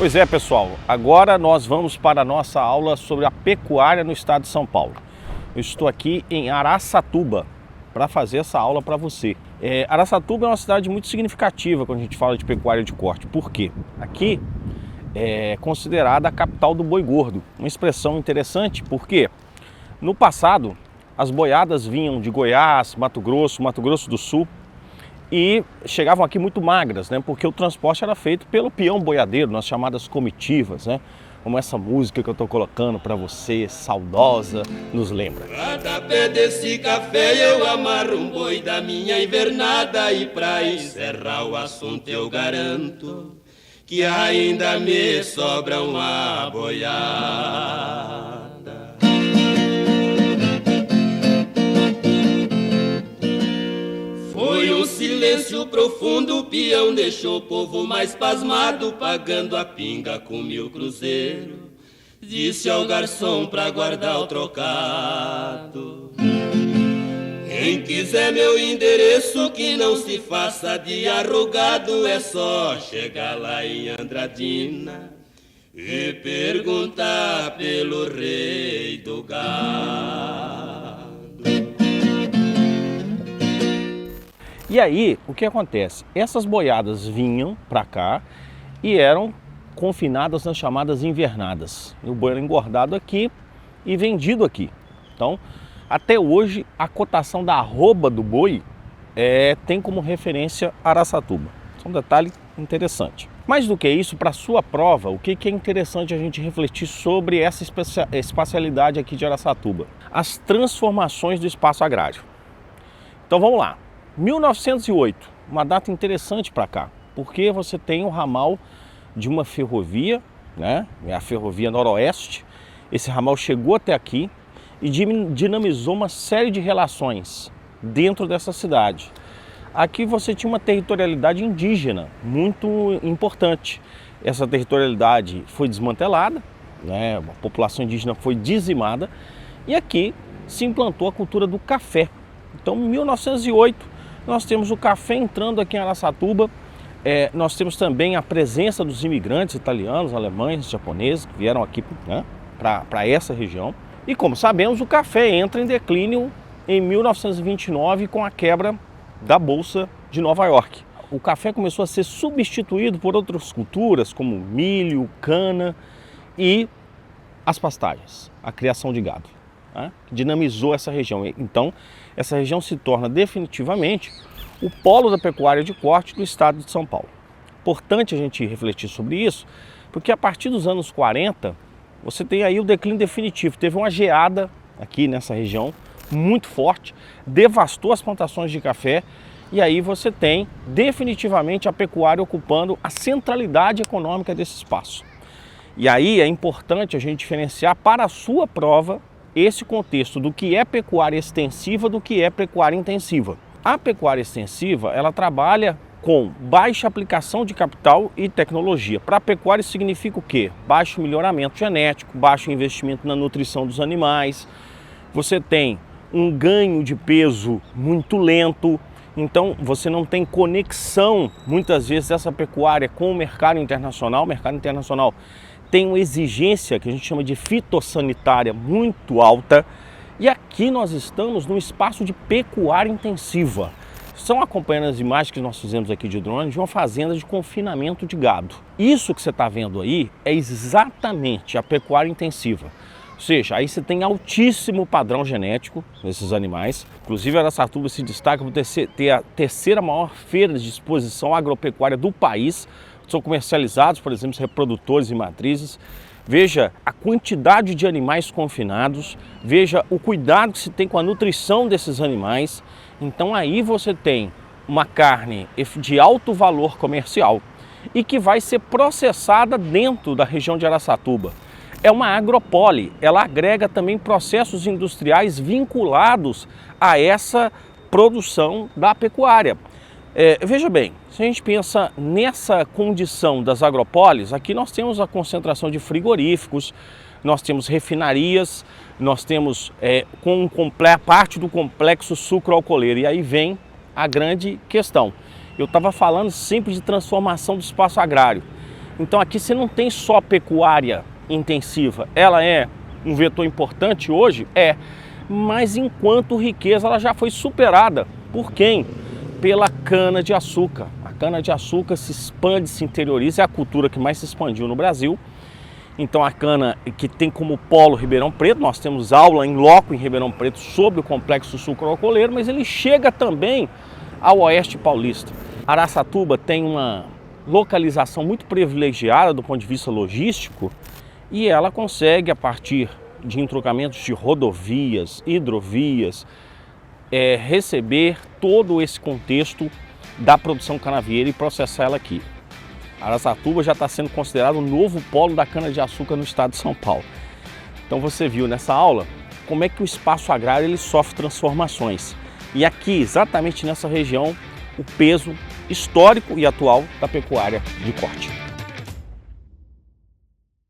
Pois é, pessoal, agora nós vamos para a nossa aula sobre a pecuária no estado de São Paulo. Eu estou aqui em Araçatuba para fazer essa aula para você. Araçatuba é uma cidade muito significativa quando a gente fala de pecuária de corte. Por quê? Aqui é considerada a capital do boi gordo. Uma expressão interessante porque no passado as boiadas vinham de Goiás, Mato Grosso do Sul, e chegavam aqui muito magras, né? Porque o transporte era feito pelo peão boiadeiro, nas chamadas comitivas, né? Como essa música que eu estou colocando para você, saudosa, nos lembra. Cada pé desse café eu amarro um boi da minha invernada, e para encerrar o assunto eu garanto que ainda me sobra uma boiada. Foi um silêncio profundo, o peão deixou o povo mais pasmado, pagando a pinga com 1000 cruzeiros. Disse ao garçom pra guardar o trocado: quem quiser meu endereço, que não se faça de arrogado, é só chegar lá em Andradina e perguntar pelo rei do gado. E aí, o que acontece? Essas boiadas vinham para cá e eram confinadas nas chamadas invernadas. O boi era engordado aqui e vendido aqui. Então, até hoje, a cotação da arroba do boi tem como referência Araçatuba. Isso é um detalhe interessante. Mais do que isso, para a sua prova, o que é interessante a gente refletir sobre essa espacialidade aqui de Araçatuba? As transformações do espaço agrário. Então vamos lá. 1908, uma data interessante para cá, porque você tem o ramal de uma ferrovia, né? A ferrovia Noroeste. Esse ramal chegou até aqui e dinamizou uma série de relações dentro dessa cidade. Aqui você tinha uma territorialidade indígena muito importante. Essa territorialidade foi desmantelada, né? A população indígena foi dizimada e aqui se implantou a cultura do café. Então, em 1908, nós temos o café entrando aqui em Araçatuba. Nós temos também a presença dos imigrantes italianos, alemães, japoneses que vieram aqui, né, para essa região. E como sabemos, o café entra em declínio em 1929 com a quebra da Bolsa de Nova York. O café começou a ser substituído por outras culturas como milho, cana e as pastagens, a criação de gado, né, que dinamizou essa região. Então, essa região se torna definitivamente o polo da pecuária de corte do estado de São Paulo. Importante a gente refletir sobre isso, porque a partir dos anos 40, você tem aí o declínio definitivo. Teve uma geada aqui nessa região, muito forte, devastou as plantações de café, e aí você tem definitivamente a pecuária ocupando a centralidade econômica desse espaço. E aí é importante a gente diferenciar para a sua prova esse contexto do que é pecuária extensiva do que é pecuária intensiva. A pecuária extensiva, ela trabalha com baixa aplicação de capital e tecnologia. Para a pecuária isso significa o quê? Baixo melhoramento genético, baixo investimento na nutrição dos animais, você tem um ganho de peso muito lento, então você não tem conexão muitas vezes dessa pecuária com o mercado internacional. O mercado internacional tem uma exigência que a gente chama de fitossanitária muito alta, e aqui nós estamos num espaço de pecuária intensiva. Estão acompanhando as imagens que nós fizemos aqui de drone de uma fazenda de confinamento de gado. Isso que você está vendo aí é exatamente a pecuária intensiva. Ou seja, aí você tem altíssimo padrão genético nesses animais. Inclusive, Araçatuba se destaca por ter a terceira maior feira de exposição agropecuária do país. São comercializados, por exemplo, reprodutores e matrizes. Veja a quantidade de animais confinados, veja o cuidado que se tem com a nutrição desses animais. Então aí você tem uma carne de alto valor comercial e que vai ser processada dentro da região de Araçatuba. É uma agropole, ela agrega também processos industriais vinculados a essa produção da pecuária. Veja bem, se a gente pensa nessa condição das agropolis, aqui nós temos a concentração de frigoríficos, nós temos refinarias, nós temos parte do complexo sucroalcooleiro. E aí vem a grande questão. Eu estava falando sempre de transformação do espaço agrário. Então aqui você não tem só pecuária intensiva, ela é um vetor importante hoje, mas enquanto riqueza ela já foi superada por quem? Pela cana-de-açúcar. A cana-de-açúcar se expande, se interioriza, é a cultura que mais se expandiu no Brasil. Então a cana que tem como polo Ribeirão Preto, nós temos aula em loco em Ribeirão Preto sobre o complexo sucroalcooleiro, mas ele chega também ao oeste paulista. Araçatuba tem uma localização muito privilegiada do ponto de vista logístico e ela consegue, a partir de entrocamentos de rodovias, hidrovias, receber todo esse contexto da produção canavieira e processar ela aqui. Araçatuba já está sendo considerado o novo polo da cana-de-açúcar no estado de São Paulo. Então você viu nessa aula como é que o espaço agrário ele sofre transformações. E aqui, exatamente nessa região, o peso histórico e atual da pecuária de corte.